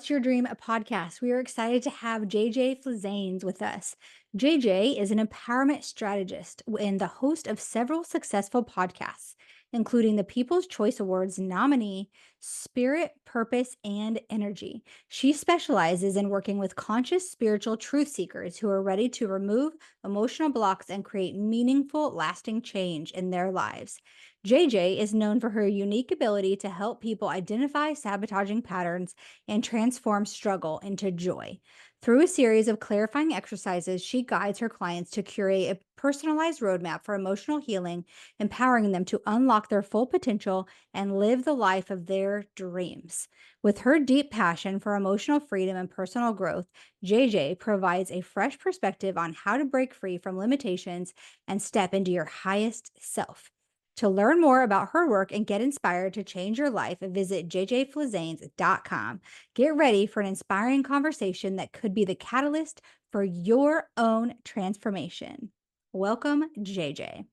What's Your Dream podcast. We are excited to have JJ Flizanes with us. JJ is an empowerment strategist and the host of several successful podcasts, including the People's Choice Awards nominee, Spirit, Purpose, and Energy. She specializes in working with conscious spiritual truth seekers who are ready to remove emotional blocks and create meaningful, lasting change in their lives. JJ is known for her unique ability to help people identify sabotaging patterns and transform struggle into joy. Through a series of clarifying exercises, she guides her clients to curate a personalized roadmap for emotional healing, empowering them to unlock their full potential and live the life of their dreams. With her deep passion for emotional freedom and personal growth, JJ provides a fresh perspective on how to break free from limitations and step into your highest self. To learn more about her work and get inspired to change your life, visit jjflizanes.com. Get ready for an inspiring conversation that could be the catalyst for your own transformation. Welcome, JJ.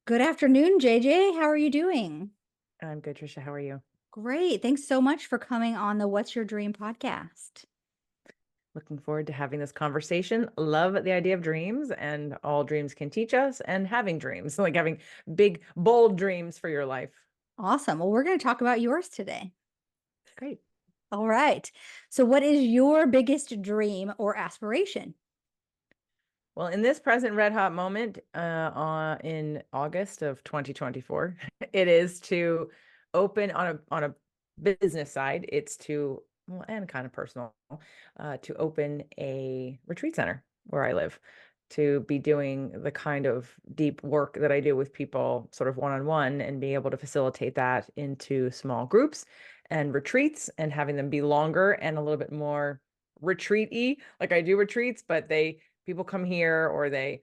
Good afternoon, JJ. How are you doing? I'm good, Trisha. How are you? Great. Thanks so much for coming on the What's Your Dream podcast. Looking forward to having this conversation. Love the idea of dreams, and all dreams can teach us, and having dreams, like having big, bold dreams for your life. Awesome. Well, we're going to talk about yours today. Great. All right. So, what is your biggest dream or aspiration? Well, in this present red hot moment, in August of 2024, it is to open on a business side. It's to well, and kind of personal, to open a retreat center where I live, to be doing the kind of deep work that I do with people, sort of one-on-one, and be able to facilitate that into small groups and retreats, and having them be longer and a little bit more retreat-y. Like I do retreats, but people come here or they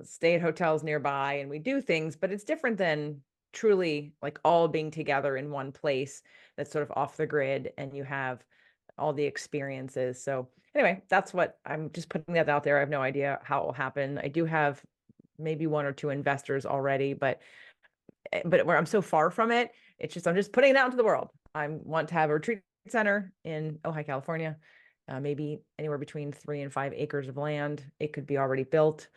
stay at hotels nearby and we do things, but it's different than truly like all being together in one place that's sort of off the grid and you have all the experiences. So anyway, that's what I'm just putting that out there. I have no idea how it will happen. I do have maybe one or two investors already, but where I'm so far from it, it's just I'm just putting it out into the world. I want to have a retreat center in Ojai, California, maybe anywhere between 3 and 5 acres of land. It could be already built.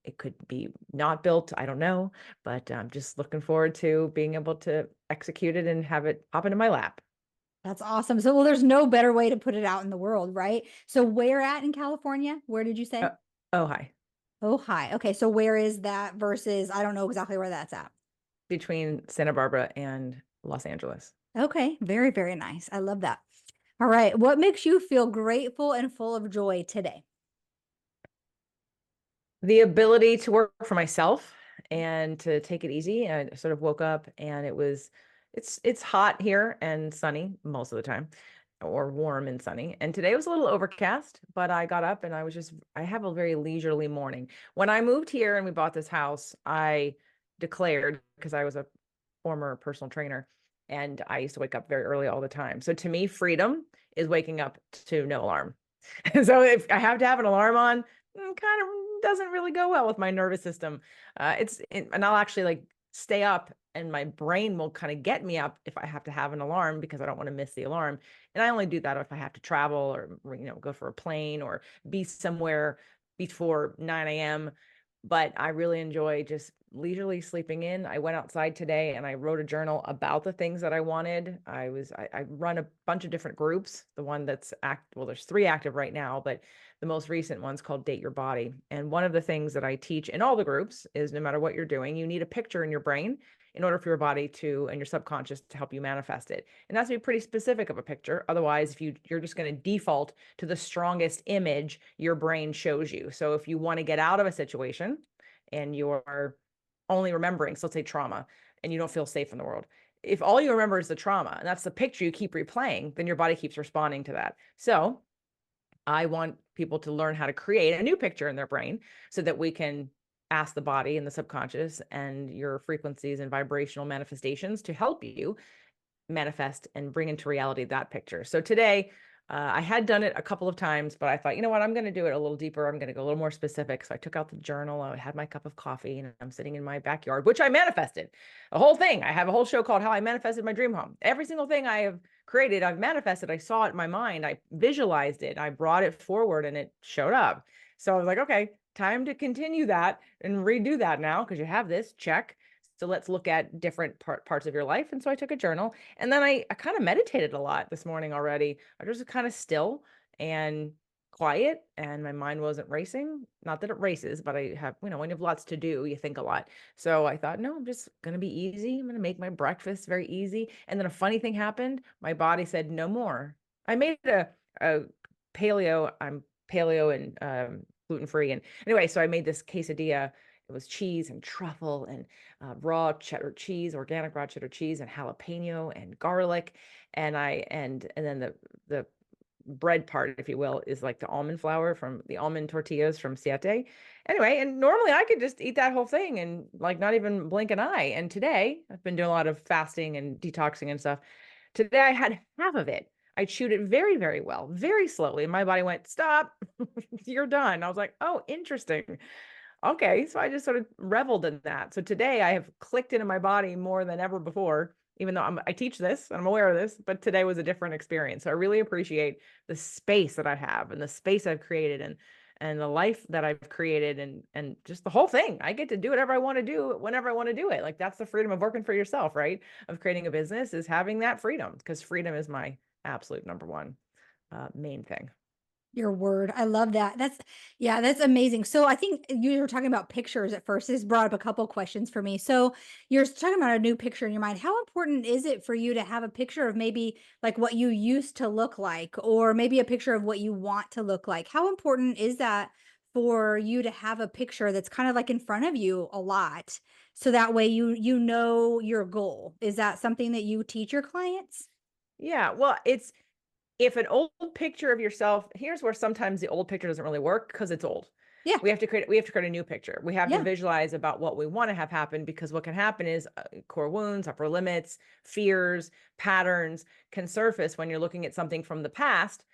It could be not built. I don't know, but I'm just looking forward to being able to execute it and have it pop into my lap. That's awesome. So, well, there's no better way to put it out in the world, right? So, where at in California? Where did you say? Uh, Ojai, Oh, hi. Okay. So, where is that versus I don't know exactly where that's at. between Santa Barbara and Los Angeles. Okay. Very, very nice. I love that. All right. What makes you feel grateful and full of joy today? The ability to work for myself and to take it easy. I sort of woke up and it's hot here and sunny most of the time, or warm and sunny. And today was a little overcast, but I got up and I have a very leisurely morning. When I moved here and we bought this house, I declared, because I was a former personal trainer and I used to wake up very early all the time. So to me, freedom is waking up to no alarm. So if I have to have an alarm on, kind of doesn't really go well with my nervous system. And I'll actually like stay up and my brain will kind of get me up if I have to have an alarm because I don't want to miss the alarm. And I only do that if I have to travel or, go for a plane or be somewhere before 9 a.m. But I really enjoy just leisurely sleeping in. I went outside today and I wrote a journal about the things that I wanted. I run a bunch of different groups. The one that's there's 3 active right now, but the most recent one's called Date Your Body. And one of the things that I teach in all the groups is no matter what you're doing, you need a picture in your brain in order for your body to and your subconscious to help you manifest it. And that's to be pretty specific of a picture. Otherwise, if you're just going to default to the strongest image your brain shows you. So if you want to get out of a situation and you're only remembering, so let's say trauma, and you don't feel safe in the world. If all you remember is the trauma and that's the picture you keep replaying, then your body keeps responding to that. So I want people to learn how to create a new picture in their brain so that we can ask the body and the subconscious and your frequencies and vibrational manifestations to help you manifest and bring into reality that picture. So today I had done it a couple of times, but I thought, you know what, I'm going to do it a little deeper. I'm going to go a little more specific. So I took out the journal. I had my cup of coffee and I'm sitting in my backyard, which I manifested. The whole thing. I have a whole show called How I Manifested My Dream Home. Every single thing I have created, I've manifested. I saw it in my mind. I visualized it. I brought it forward and it showed up. So I was like, okay, time to continue that and redo that now because you have this check. So let's look at different parts of your life. And so I took a journal and then I kind of meditated a lot this morning already. I was kind of still and quiet and my mind wasn't racing. Not that it races, but I have, when you have lots to do, you think a lot. So I thought, no, I'm just going to be easy. I'm going to make my breakfast very easy. And then a funny thing happened. My body said, no more. I made a paleo. I'm paleo and gluten-free. And anyway, so I made this quesadilla. It was cheese and truffle and raw cheddar cheese, organic raw cheddar cheese, and jalapeno and garlic. And then the bread part, if you will, is like the almond flour from the almond tortillas from Siete. Anyway, and normally I could just eat that whole thing and like not even blink an eye. And today I've been doing a lot of fasting and detoxing and stuff. Today I had half of it. I chewed it very, very well, very slowly. And my body went, stop, you're done. I was like, oh, interesting. Okay, so I just sort of reveled in that. So today I have clicked into my body more than ever before, even though I teach this and I'm aware of this, but today was a different experience. So I really appreciate the space that I have and the space I've created and the life that I've created and just the whole thing. I get to do whatever I want to do whenever I want to do it. Like that's the freedom of working for yourself, right? Of creating a business is having that freedom because freedom is my absolute number one main thing. Your word. I love that. Yeah, that's amazing. So I think you were talking about pictures at first. This brought up a couple questions for me. So you're talking about a new picture in your mind. How important is it for you to have a picture of maybe like what you used to look like, or maybe a picture of what you want to look like? How important is that for you to have a picture that's kind of like in front of you a lot? So that way you know your goal. Is that something that you teach your clients? Yeah, well, it's if an old picture of yourself, here's where sometimes the old picture doesn't really work because it's old. Yeah. We have to create a new picture. We have to Yeah. visualize about what we want to have happen because what can happen is core wounds, upper limits, fears, patterns can surface when you're looking at something from the past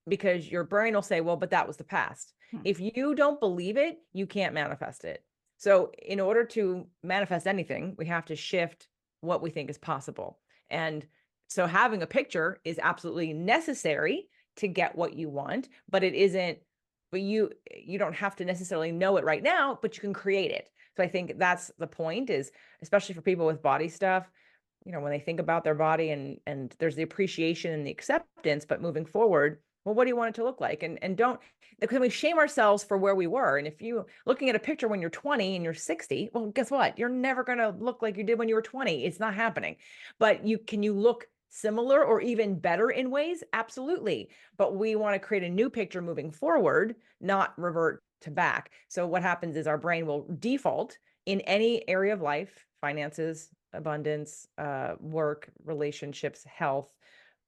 because your brain will say, well, but that was the past. Hmm. If you don't believe it, you can't manifest it. So in order to manifest anything, we have to shift what we think is possible. And so having a picture is absolutely necessary to get what you want, but it isn't, but you don't have to necessarily know it right now, but you can create it. So I think that's the point is, especially for people with body stuff, when they think about their body and there's the appreciation and the acceptance, but moving forward, well, what do you want it to look like? And don't, because we shame ourselves for where we were. And if you looking at a picture when you're 20 and you're 60, well, guess what? You're never going to look like you did when you were 20. It's not happening. But you look similar or even better in ways? Absolutely. But we want to create a new picture moving forward, not revert to back. So what happens is our brain will default in any area of life, finances, abundance, work, relationships, health,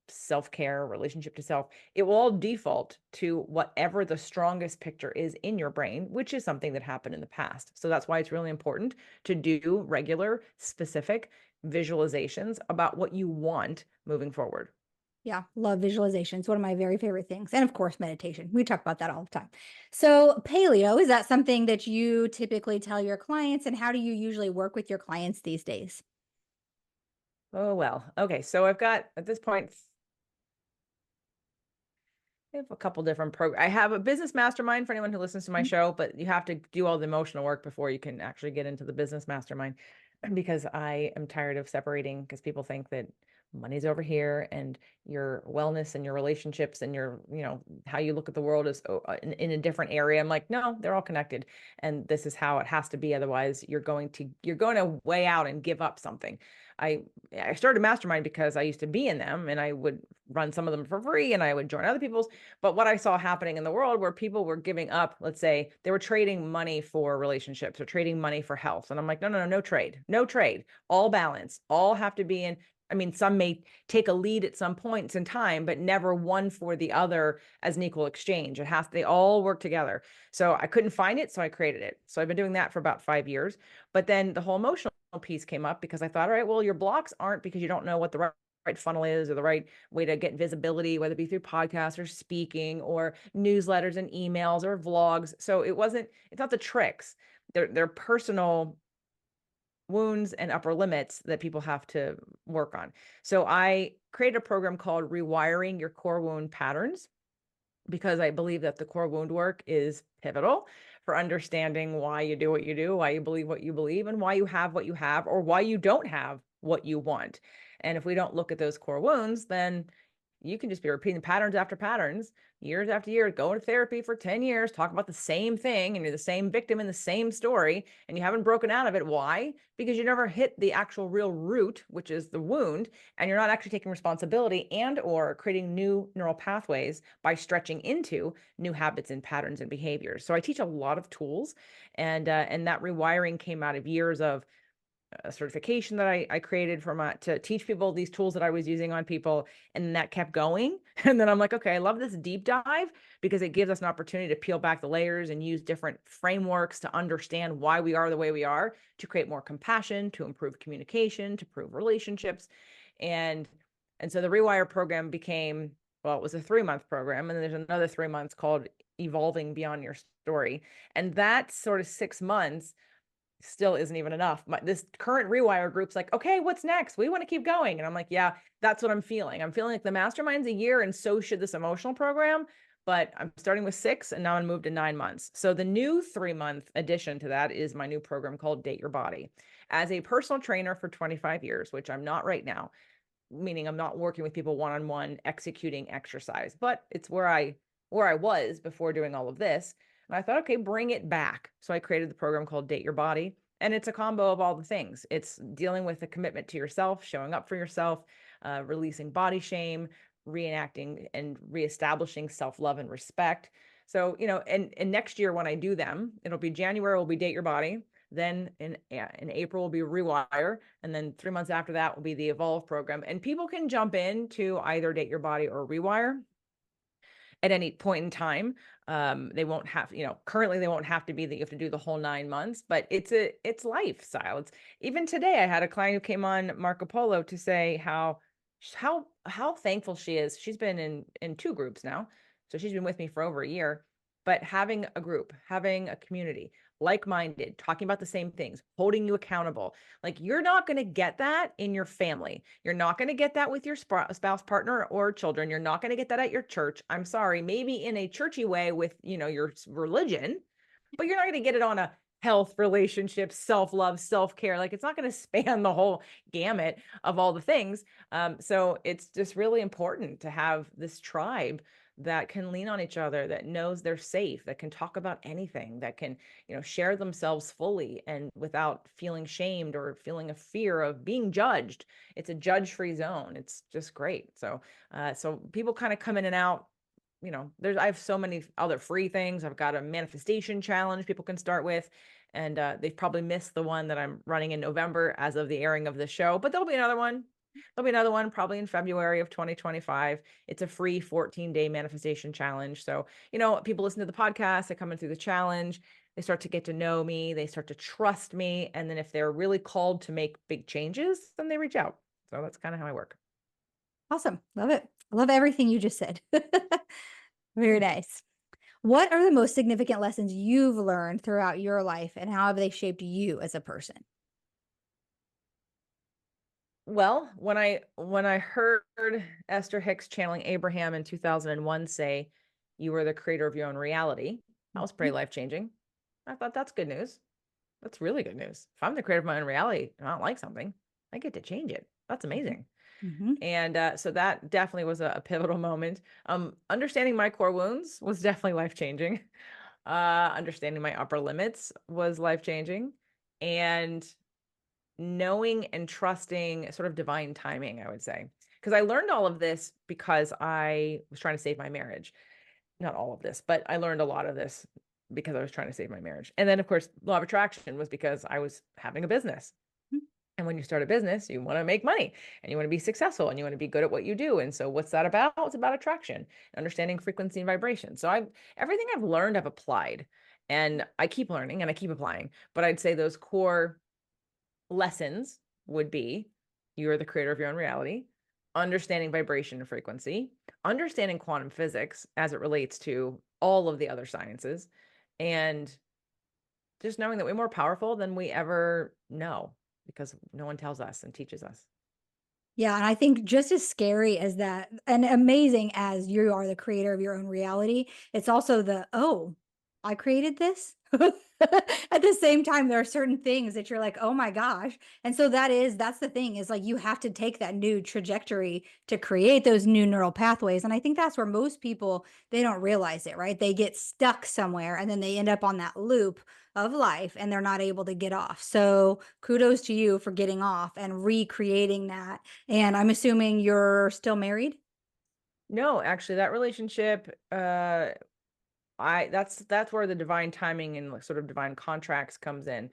self-care, relationship to self. It will all default to whatever the strongest picture is in your brain, which is something that happened in the past. So that's why it's really important to do regular, specific visualizations about what you want moving forward. Yeah, love visualizations. One of my very favorite things. And of course, meditation. We talk about that all the time. So, paleo, is that something that you typically tell your clients? And how do you usually work with your clients these days? Oh, well. Okay. So I've got at this point, I have a couple different programs. I have a business mastermind for anyone who listens to my Mhm. show, but you have to do all the emotional work before you can actually get into the business mastermind because I am tired of separating because people think that money's over here and your wellness and your relationships and your, how you look at the world is in a different area. I'm like, no, they're all connected. And this is how it has to be. Otherwise you're going to weigh out and give up something. I started mastermind because I used to be in them and I would run some of them for free and I would join other people's. But what I saw happening in the world where people were giving up, let's say they were trading money for relationships or trading money for health. And I'm like, no, no, no, no trade, no trade, all balance, all have to be in. I mean, some may take a lead at some points in time, but never one for the other as an equal exchange. They all work together. So I couldn't find it. So I created it. So I've been doing that for about 5 years. But then the whole emotional piece came up because I thought, all right, well, your blocks aren't because you don't know what the right right funnel is or the right way to get visibility, whether it be through podcasts or speaking or newsletters and emails or vlogs. So it's not the tricks. They're personal wounds and upper limits that people have to work on. So I created a program called Rewiring Your Core Wound Patterns because I believe that the core wound work is pivotal for understanding why you do what you do, why you believe what you believe, and why you have what you have, or why you don't have what you want. And if we don't look at those core wounds, then you can just be repeating patterns after patterns, years after years, going to therapy for 10 years, talk about the same thing, and you're the same victim in the same story, and you haven't broken out of it. Why? Because you never hit the actual real root, which is the wound, and you're not actually taking responsibility and or creating new neural pathways by stretching into new habits and patterns and behaviors. So I teach a lot of tools, and that rewiring came out of years of a certification that I created to teach people these tools that I was using on people. And that kept going. And then I'm like, okay, I love this deep dive because it gives us an opportunity to peel back the layers and use different frameworks to understand why we are the way we are, to create more compassion, to improve communication, to improve relationships. And and so the Rewire program became, well, it was a 3-month program. And then there's another 3 months called Evolving Beyond Your Story. And that sort of 6 months still isn't even enough. This current rewire group's like, okay, what's next? We want to keep going. And I'm like, yeah, that's what I'm feeling. I'm feeling like the mastermind's a year, and so should this emotional program. But I'm starting with 6, and now I'm moved to 9 months. So the new 3-month addition to that is my new program called Date Your Body. As a personal trainer for 25 years, which I'm not right now, meaning I'm not working with people one-on-one executing exercise, but it's where I was before doing all of this. And I thought, okay, bring it back. So I created the program called Date Your Body. And it's a combo of all the things. It's dealing with a commitment to yourself, showing up for yourself, releasing body shame, reenacting and reestablishing self-love and respect. So, and next year when I do them, it'll be January will be Date Your Body. Then in April will be Rewire. And then 3 months after that will be the Evolve program. And people can jump in to either Date Your Body or Rewire at any point in time. They won't have, currently they won't have to be that you have to do the whole 9 months, but it's lifestyle. It's even today, I had a client who came on Marco Polo to say how thankful she is. She's been in 2 groups now. So she's been with me for over a year, but having a group, having a community, like-minded, talking about the same things, holding you accountable. Like, you're not going to get that in your family. You're not going to get that with your spouse, partner, or children. You're not going to get that at your church. I'm sorry, maybe in a churchy way with, your religion, but you're not going to get it on a health, relationships, self-love, self-care. Like, it's not going to span the whole gamut of all the things. So it's just really important to have this tribe that can lean on each other, that knows they're safe, that can talk about anything, that can, share themselves fully and without feeling shamed or feeling a fear of being judged. It's a judge-free zone. It's just great. So people kind of come in and out. I have so many other free things. I've got a manifestation challenge people can start with. And they've probably missed the one that I'm running in November as of the airing of the show, but there'll be another one. There'll be another one probably in February of 2025. It's a free 14-day manifestation challenge. So, people listen to the podcast, they come in through the challenge, they start to get to know me, they start to trust me. And then if they're really called to make big changes, then they reach out. So that's kind of how I work. Awesome. Love it. I love everything you just said. Very nice. What are the most significant lessons you've learned throughout your life, and how have they shaped you as a person? Well, when I heard Esther Hicks channeling Abraham in 2001 say, "You are the creator of your own reality," that was pretty Mhm. life-changing. I thought, that's good news. That's really good news. If I'm the creator of my own reality and I don't like something, I get to change it. That's Mhm. amazing. Mhm. And so that definitely was a pivotal moment. Understanding my core wounds was definitely life-changing. Understanding my upper limits was life-changing. And knowing and trusting sort of divine timing, I would say. Because I learned all of this because I was trying to save my marriage. Not all of this, but I learned a lot of this because I was trying to save my marriage. And then, of course, law of attraction was because I was having a business. And when you start a business, you want to make money and you want to be successful and you want to be good at what you do. And so what's that about? It's about attraction, understanding frequency and vibration. So everything I've learned, I've applied, and I keep learning and I keep applying. But I'd say those core lessons would be: you're the creator of your own reality. understanding vibration and frequency, understanding quantum physics as it relates to all of the other sciences, and just knowing that we're more powerful than we ever know because no one tells us and teaches us. Yeah, and I think just as scary as that and amazing as you are the creator of your own reality, it's also the, "Oh, I created this?" At the same time, there are certain things that you're like, "Oh my gosh." And so that's the thing is like you have to take that new trajectory to create those new neural pathways. And I think that's where most people they don't realize it, right? They get stuck somewhere and then they end up on that loop of life and they're not able to get off. So, kudos to you for getting off and recreating that and I'm assuming you're still married? No, actually, that relationship, I that's where the divine timing and like sort of divine contracts comes in.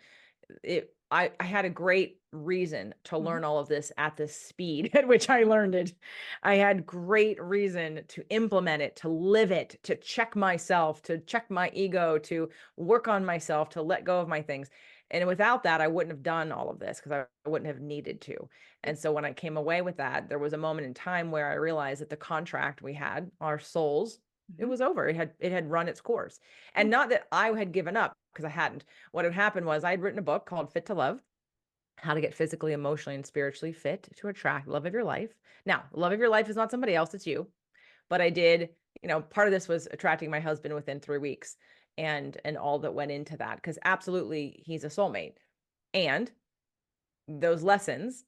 I had a great reason to Mhm. learn all of this at the speed at which I learned it. I had great reason to implement it, to live it, to check myself, to check my ego, to work on myself, to let go of my things. And without that, I wouldn't have done all of this because I wouldn't have needed to. And so when I came away with that, there was a moment in time where I realized that the contract we had, our souls, it Mhm. was over. It had run its course. And Mm. not that I had given up because I hadn't. What had happened was I'd written a book called Fit to Love, how to get physically, emotionally, and spiritually fit to attract the love of your life. Now, the love of your life is not somebody else, it's you. But I did, part of this was attracting my husband within 3 weeks and all that went into that. Because absolutely he's a soulmate. And those lessons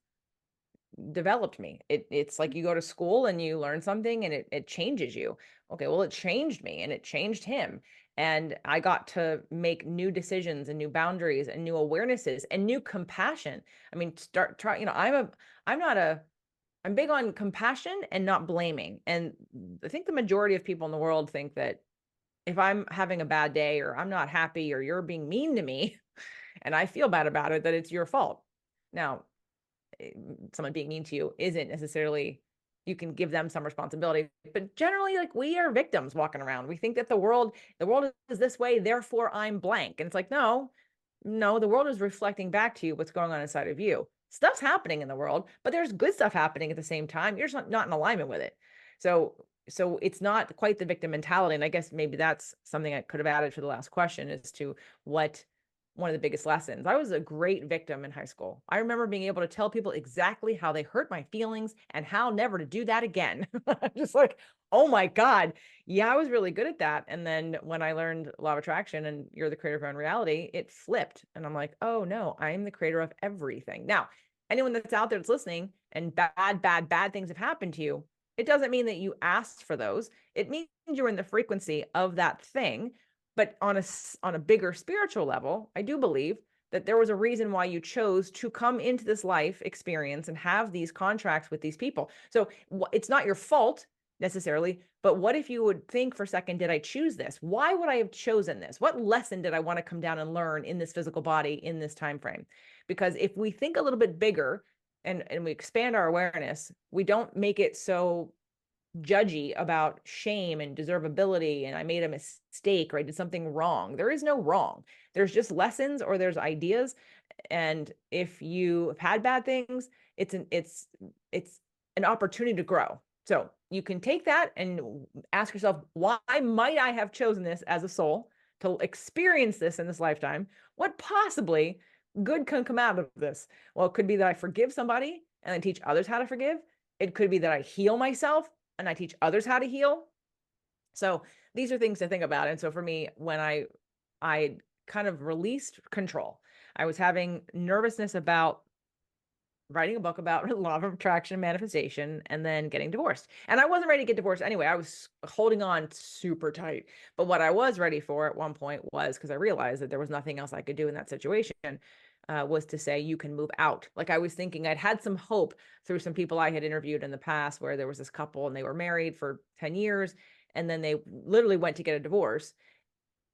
developed me. It's like you go to school and you learn something and it changes you. Okay, well, it changed me and it changed him. And I got to make new decisions and new boundaries and new awarenesses and new compassion. I mean, start try, I'm not a I'm big on compassion and not blaming. And I think the majority of people in the world think that if I'm having a bad day or I'm not happy or you're being mean to me and I feel bad about it, that it's your fault. Now, someone being mean to you isn't necessarily, you can give them some responsibility, but generally like we are victims walking around. We think that the world is this way, therefore I'm blank. And it's like, no, the world is reflecting back to you what's going on inside of you. Stuff's happening in the world, but there's good stuff happening at the same time. You're just not in alignment with it. So it's not quite the victim mentality. And I guess maybe that's something I could have added for the last question as to what one of the biggest lessons. I was a great victim in high school. I remember being able to tell people exactly how they hurt my feelings and how never to do that again. Just like, oh my God. Yeah, I was really good at that. And then when I learned law of attraction and you're the creator of your own reality, it flipped. And I'm like, oh no, I'm the creator of everything. Now, anyone that's out there that's listening and bad things have happened to you, it doesn't mean that you asked for those. It means you're in the frequency of that thing. But on a bigger spiritual level, I do believe that there was a reason why you chose to come into this life experience and have these contracts with these people. So it's not your fault necessarily, but what if you would think for a second, did I choose this? Why would I have chosen this? What lesson did I want to come down and learn in this physical body in this time frame? Because if we think a little bit bigger and we expand our awareness, we don't make it so judgy about shame and deservability and I made a mistake or I did something wrong. There is no wrong. There's just lessons or there's ideas. And if you have had bad things, it's an opportunity to grow. So you can take that and ask yourself, why might I have chosen this as a soul to experience this in this lifetime? What possibly good can come out of this? Well, it could be that I forgive somebody and then teach others how to forgive. It could be that I heal myself and I teach others how to heal. So these are things to think about. And so for me, when I kind of released control, I was having nervousness about writing a book about law of attraction manifestation and then getting divorced. And I wasn't ready to get divorced anyway. I was holding on super tight. But what I was ready for at one point was, because I realized that there was nothing else I could do in that situation, was to say, you can move out. Like I was thinking, I'd had some hope through some people I had interviewed in the past where there was this couple and they were married for 10 years and then they literally went to get a divorce.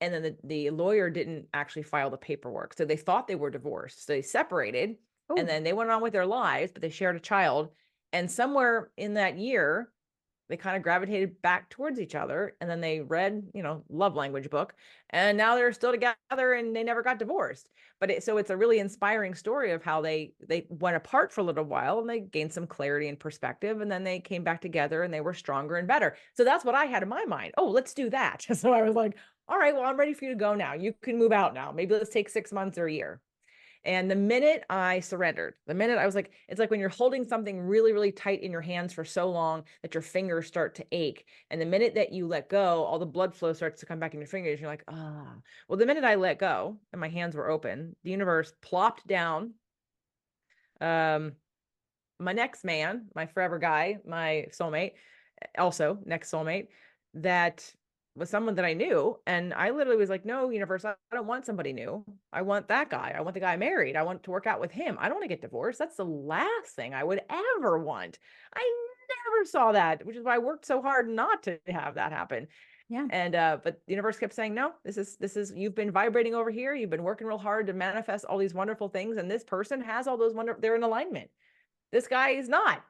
And then the lawyer didn't actually file the paperwork. So they thought they were divorced. So they separated and Oh, then they went on with their lives, but they shared a child. And somewhere in that year, they kind of gravitated back towards each other, and then they read, love language book, and now they're still together and they never got divorced. So it's a really inspiring story of how they went apart for a little while and they gained some clarity and perspective, and then they came back together and they were stronger and better. So that's what I had in my mind. Oh, let's do that. So I was like, all right, well, I'm ready for you to go now. You can move out now. Maybe let's take 6 months or a year. And the minute I surrendered, the minute I was like, it's like when you're holding something really, really tight in your hands for so long that your fingers start to ache. And the minute that you let go, all the blood flow starts to come back in your fingers. You're like, ah. Well, the minute I let go and my hands were open, the universe plopped down my next man, my forever guy, my soulmate, also next soulmate, that was someone that I knew. And I literally was like, no, universe, I don't want somebody new. I want that guy. I want the guy I married. I want to work out with him. I don't want to get divorced. That's the last thing I would ever want. I never saw that, which is why I worked so hard not to have that happen. Yeah. And but the universe kept saying, no, this is you've been vibrating over here. You've been working real hard to manifest all these wonderful things. And this person has all those they're in alignment. This guy is not.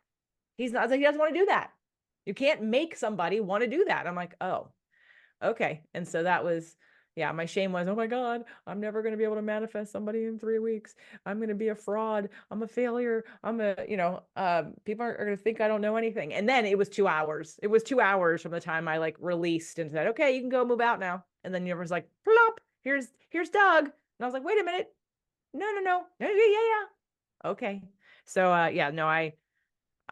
He's not, he doesn't want to do that. You can't make somebody want to do that. I'm like, oh, okay. And so that was, yeah, my shame was, oh my God, I'm never going to be able to manifest somebody in 3 weeks. I'm going to be a fraud. I'm a failure. People are going to think I don't know anything. And then it was 2 hours. It was 2 hours from the time I like released and said, okay, you can go move out now. And then the universe was like, plop, here's Doug. And I was like, wait a minute. No. Yeah. Okay. So, no,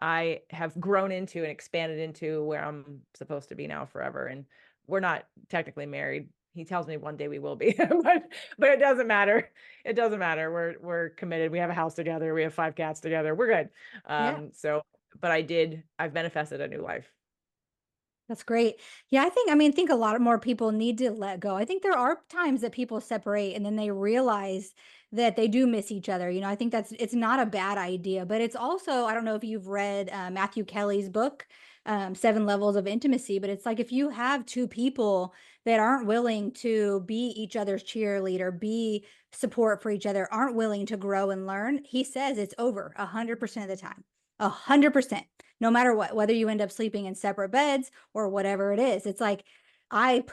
I have grown into and expanded into where I'm supposed to be now forever. And we're not technically married. He tells me one day we will be, but it doesn't matter. It doesn't matter. We're committed. We have a house together. We have 5 cats together. We're good. Yeah. But I've manifested a new life. That's great. Yeah, I think a lot more people need to let go. I think there are times that people separate and then they realize that they do miss each other. I think it's not a bad idea, but it's also, I don't know if you've read Matthew Kelly's book, 7 Levels of Intimacy, but it's like if you have two people that aren't willing to be each other's cheerleader, be support for each other, aren't willing to grow and learn, he says it's over 100% of the time. 100%, no matter what, whether you end up sleeping in separate beds or whatever it is. It's like, I've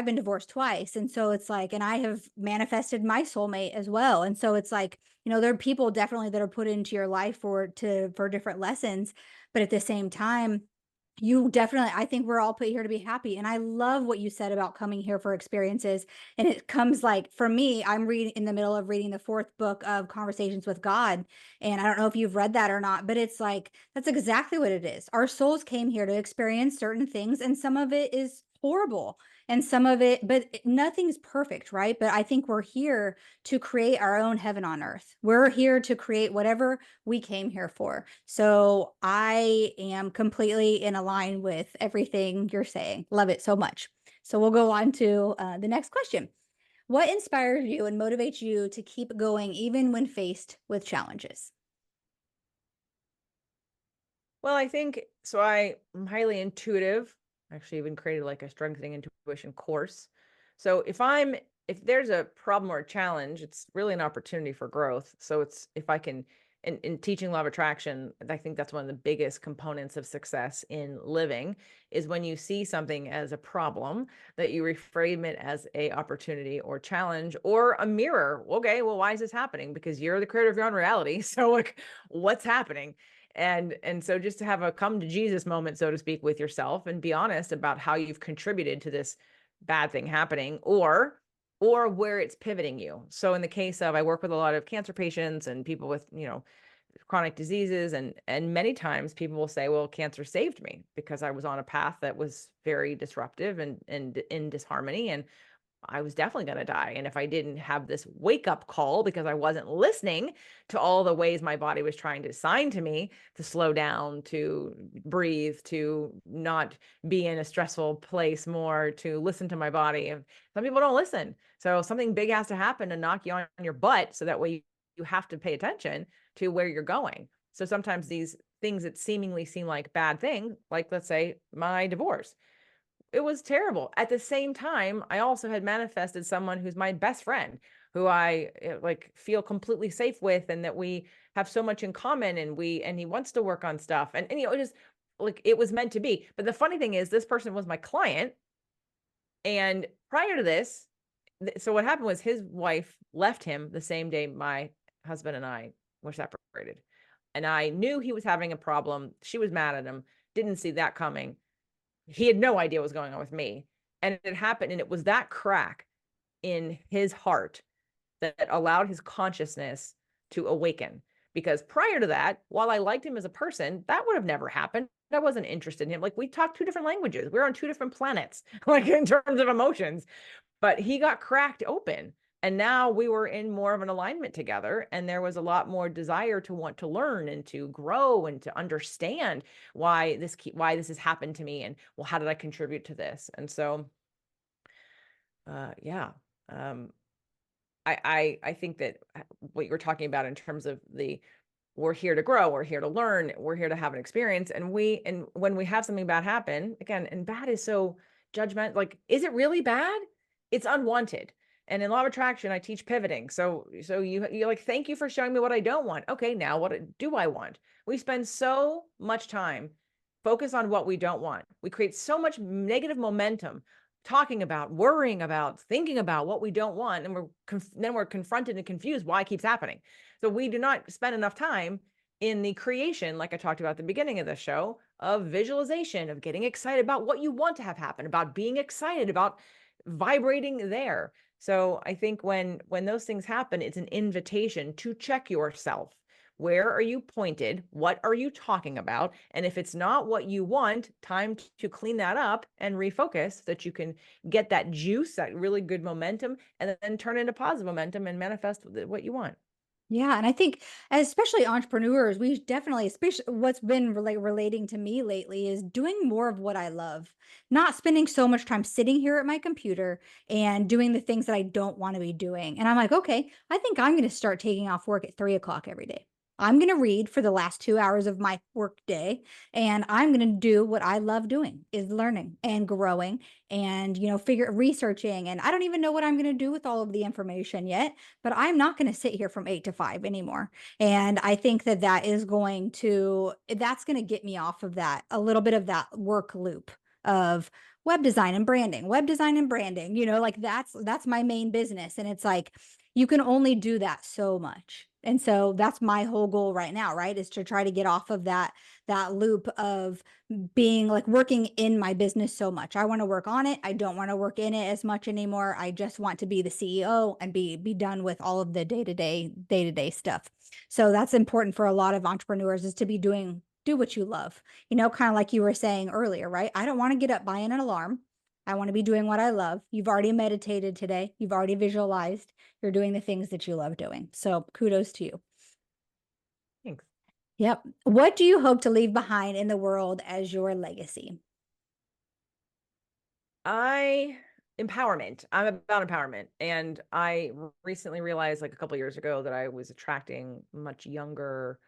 been divorced twice. And so it's like, and I have manifested my soulmate as well. And so it's like, there are people definitely that are put into your life for different lessons. But at the same time, I think we're all put here to be happy. And I love what you said about coming here for experiences. And it comes like, for me, I'm reading in the middle of reading the 4th book of Conversations with God. And I don't know if you've read that or not, but it's like, that's exactly what it is. Our souls came here to experience certain things, and some of it is horrible and some of it, but nothing's perfect, right? But I think we're here to create our own heaven on earth. We're here to create whatever we came here for. So I am completely in line with everything you're saying. Love it so much. So we'll go on to the next question. What inspires you and motivates you to keep going even when faced with challenges? Well, I think so. I'm highly intuitive. I actually even created like a strengthening intuition course. So if there's a problem or a challenge, it's really an opportunity for growth. So it's if I can in teaching law of attraction, I think that's one of the biggest components of success in living is when you see something as a problem that you reframe it as a opportunity or challenge or a mirror. Okay, well, why is this happening? Because you're the creator of your own reality. So like, what's happening? And so just to have a come to Jesus moment, so to speak, with yourself and be honest about how you've contributed to this bad thing happening or where it's pivoting you. So in the case of, I work with a lot of cancer patients and people with, chronic diseases, and many times people will say, well, cancer saved me because I was on a path that was very disruptive and in disharmony, and I was definitely going to die. And if I didn't have this wake up call because I wasn't listening to all the ways my body was trying to assign to me to slow down, to breathe, to not be in a stressful place more, to listen to my body. And some people don't listen. So something big has to happen to knock you on your butt. So that way you have to pay attention to where you're going. So sometimes these things that seemingly seem like bad things, like let's say my divorce, it was terrible. At the same time, I also had manifested someone who's my best friend, who I like feel completely safe with, and that we have so much in common, and he wants to work on stuff. And it just like it was meant to be. But the funny thing is, this person was my client. And prior to this, so what happened was his wife left him the same day my husband and I were separated. And I knew he was having a problem. She was mad at him, didn't see that coming. He had no idea what was going on with me. And it happened. And it was that crack in his heart that allowed his consciousness to awaken. Because prior to that, while I liked him as a person, that would have never happened. I wasn't interested in him. Like we talked two different languages. We are on two different planets, like in terms of emotions. But he got cracked open. And now we were in more of an alignment together. And there was a lot more desire to want to learn and to grow and to understand why this has happened to me. And well, how did I contribute to this? And so yeah. Um, I think that what you're talking about in terms of we're here to grow, we're here to learn, we're here to have an experience. And when we have something bad happen, again, and bad is so judgment, like, is it really bad? It's unwanted. And in law of attraction, I teach pivoting. So you're like, thank you for showing me what I don't want. Okay, now what do I want? We spend so much time focus on what we don't want. We create so much negative momentum talking about, worrying about, thinking about what we don't want, and then we're confronted and confused why it keeps happening. So we do not spend enough time in the creation, like I talked about at the beginning of the show, of visualization, of getting excited about what you want to have happen, about being excited about vibrating there. So I think when those things happen, it's an invitation to check yourself. Where are you pointed? What are you talking about? And if it's not what you want, time to clean that up and refocus so that you can get that juice, that really good momentum, and then turn into positive momentum and manifest what you want. Yeah, and I think especially entrepreneurs, we definitely, especially what's been relating to me lately is doing more of what I love, not spending so much time sitting here at my computer and doing the things that I don't want to be doing. And I'm like, okay, I think I'm going to start taking off work at 3 o'clock every day. I'm going to read for the last 2 hours of my work day, and I'm going to do what I love doing is learning and growing and, researching. And I don't even know what I'm going to do with all of the information yet, but I'm not going to sit here from 8 to 5 anymore. And I think that that's going to get me off of that, a little bit of that work loop of web design and branding, like that's my main business. And it's like, you can only do that so much. And so that's my whole goal right now, right? Is to try to get off of that loop of being like working in my business so much. I want to work on it. I don't want to work in it as much anymore. I just want to be the CEO and be done with all of the day-to-day stuff. So that's important for a lot of entrepreneurs is to do what you love. Kind of like you were saying earlier, right? I don't want to get up buying an alarm. I want to be doing what I love. You've already meditated today. You've already visualized. You're doing the things that you love doing. So kudos to you. Thanks. Yep. What do you hope to leave behind in the world as your legacy? I empowerment. I'm about empowerment. And I recently realized like a couple years ago that I was attracting much younger.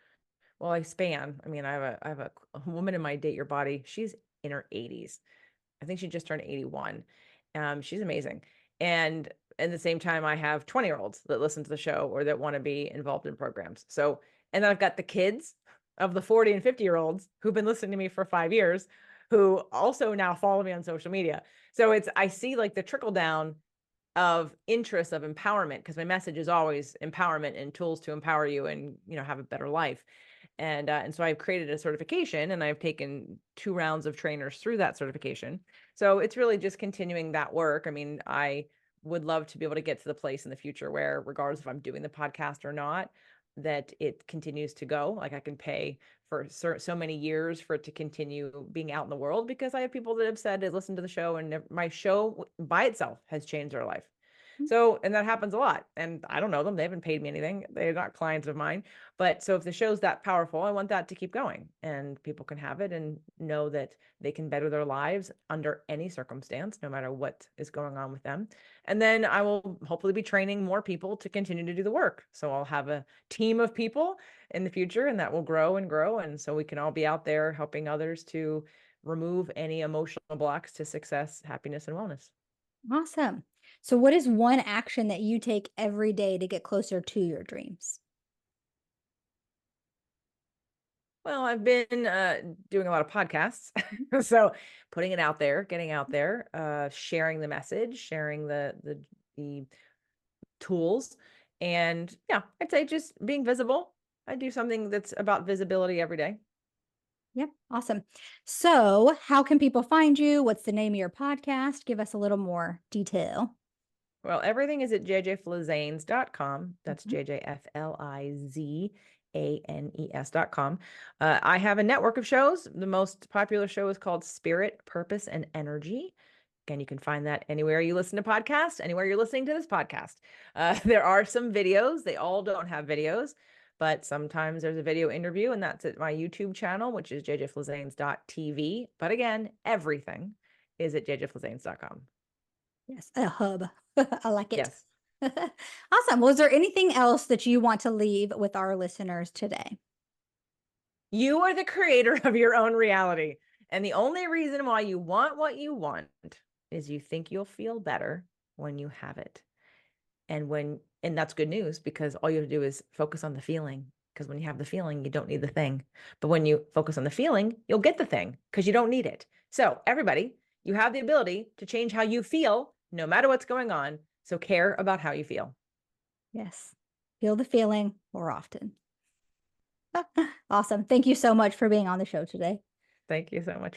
Well, I span. I mean, I have a woman in my Date Your Body. She's in her 80s. I think she just turned 81. She's amazing. And at the same time, I have 20-year-olds that listen to the show or that want to be involved in programs. So, and then I've got the kids of the 40 and 50-year-olds who've been listening to me for 5 years, who also now follow me on social media. So I see like the trickle down of interest of empowerment, because my message is always empowerment and tools to empower you and, have a better life. And so I've created a certification, and I've taken 2 rounds of trainers through that certification. So it's really just continuing that work. I mean, I would love to be able to get to the place in the future where, regardless if I'm doing the podcast or not, that it continues to go. Like I can pay for so many years for it to continue being out in the world, because I have people that have said they listen to the show and my show by itself has changed their life. So, and that happens a lot. And I don't know them. They haven't paid me anything. They're not clients of mine. But so if the show's that powerful, I want that to keep going and people can have it and know that they can better their lives under any circumstance, no matter what is going on with them. And then I will hopefully be training more people to continue to do the work. So I'll have a team of people in the future, and that will grow and grow. And so we can all be out there helping others to remove any emotional blocks to success, happiness, and wellness. Awesome. So what is one action that you take every day to get closer to your dreams? Well, I've been doing a lot of podcasts. So putting it out there, getting out there, sharing the message, sharing the tools. And yeah, I'd say just being visible. I do something that's about visibility every day. Yep. Awesome. So, how can people find you? What's the name of your podcast? Give us a little more detail. Well, everything is at jjflizanes.com. That's Mhm. JJFlizanes.com. I have a network of shows. The most popular show is called Spirit, Purpose, and Energy. Again, you can find that anywhere you listen to podcasts, anywhere you're listening to this podcast. There are some videos. They all don't have videos, but sometimes there's a video interview, and that's at my YouTube channel, which is jjflizanes.tv. But again, everything is at jjflizanes.com. Yes, a hub. I like it. Yes. Awesome. Was there anything else that you want to leave with our listeners today? You are the creator of your own reality. And the only reason why you want what you want is you think you'll feel better when you have it. And that's good news because all you have to do is focus on the feeling. Because when you have the feeling, you don't need the thing. But when you focus on the feeling, you'll get the thing because you don't need it. So, everybody, you have the ability to change how you feel no matter what's going on. So, care about how you feel. Yes. Feel the feeling more often. Awesome. Thank you so much for being on the show today. Thank you so much.